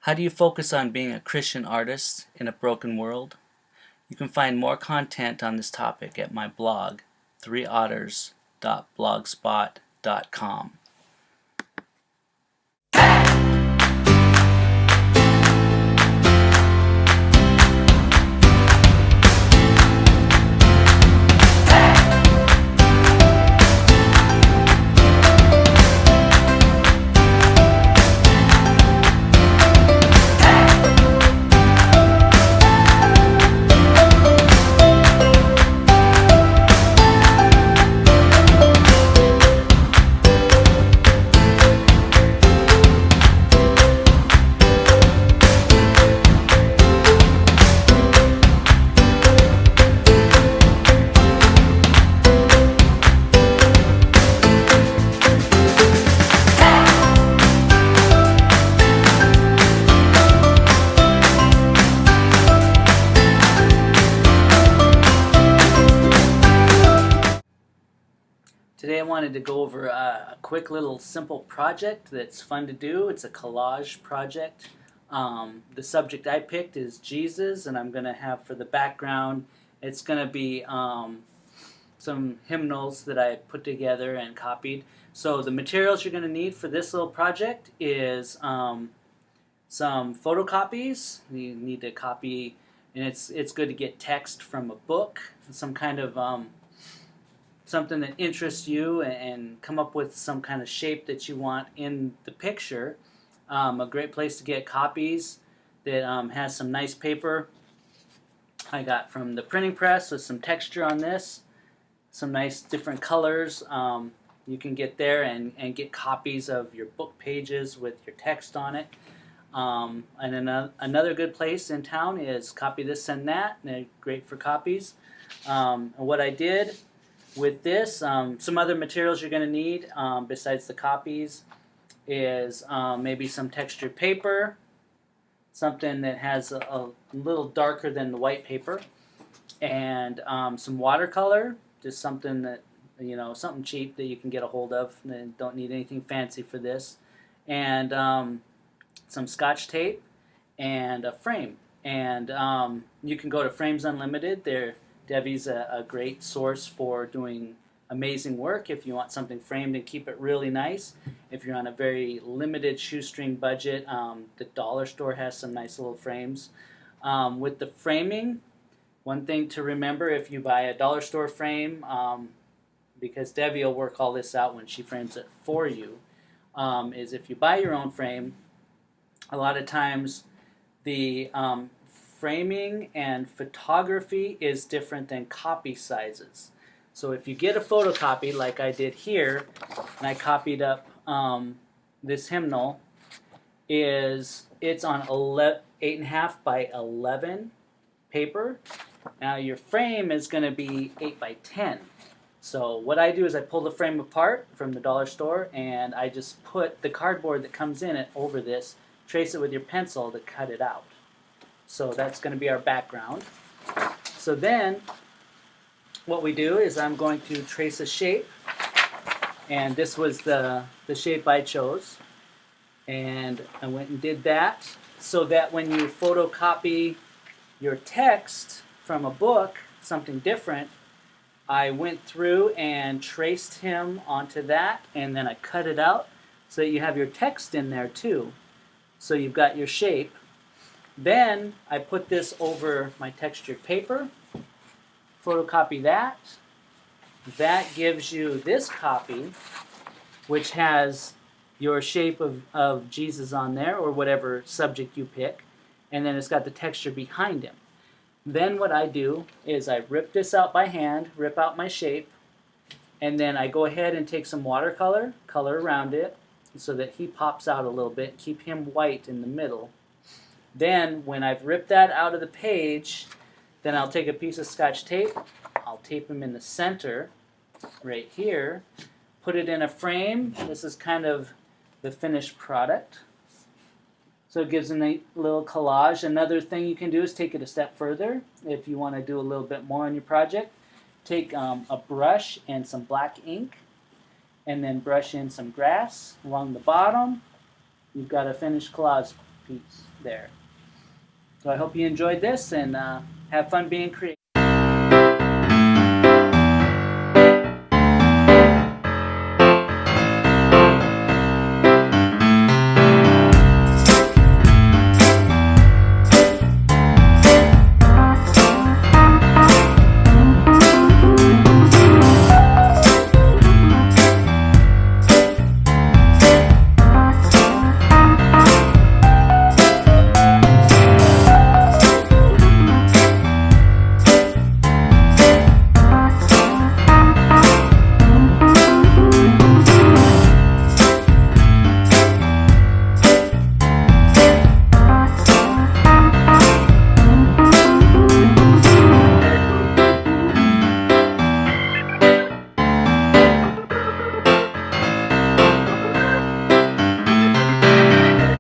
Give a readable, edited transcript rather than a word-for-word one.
How do you focus on being a Christian artist in a broken world? You can find more content on this topic at my blog, threeotters.blogspot.com. Today I wanted to go over a quick little simple project that's fun to do. It's a collage project. The subject I picked is Jesus, and I'm going to have for the background, it's going to be some hymnals that I put together and copied. So the materials you're going to need for this little project is some photocopies. You need to copy, and it's good to get text from a book, some kind of something that interests you, and come up with some kind of shape that you want in the picture. A great place to get copies that has some nice paper I got from the printing press with some texture on this, some nice different colors. You can get there and get copies of your book pages with your text on it. And another good place in town is Copy This, Send That. They're great for copies. And what I did with this, some other materials you're going to need besides the copies is maybe some textured paper, something that has a little darker than the white paper, and some watercolor, just something that, something cheap that you can get a hold of, and don't need anything fancy for this, and some Scotch tape, and a frame. And you can go to Frames Unlimited. Debbie's a great source for doing amazing work if you want something framed and keep it really nice. If you're on a very limited shoestring budget, the dollar store has some nice little frames. With the framing, one thing to remember if you buy a dollar store frame, because Debbie will work all this out when she frames it for you, is if you buy your own frame, a lot of times the framing and photography is different than copy sizes. So if you get a photocopy like I did here, and I copied up this hymnal, it's on 8.5 by 11 paper. Now your frame is going to be 8 by 10. So what I do is I pull the frame apart from the dollar store, and I just put the cardboard that comes in it over this, trace it with your pencil to cut it out. So that's going to be our background. So then what we do is I'm going to trace a shape, and this was the shape I chose, and I went and did that so that when you photocopy your text from a book, something different, I went through and traced him onto that, and then I cut it out so that you have your text in there too. So you've got your shape. Then I put this over my textured paper, photocopy that. That gives you this copy, which has your shape of Jesus on there, or whatever subject you pick, and then it's got the texture behind him. Then what I do is I rip this out by hand, rip out my shape, and then I go ahead and take some watercolor, color around it, so that he pops out a little bit, keep him white in the middle. Then, when I've ripped that out of the page, then I'll take a piece of Scotch tape, I'll tape him in the center, right here, put it in a frame. This is kind of the finished product. So it gives a neat little collage. Another thing you can do is take it a step further. If you want to do a little bit more on your project, take a brush and some black ink, and then brush in some grass along the bottom. You've got a finished collage piece there. So I hope you enjoyed this and have fun being creative.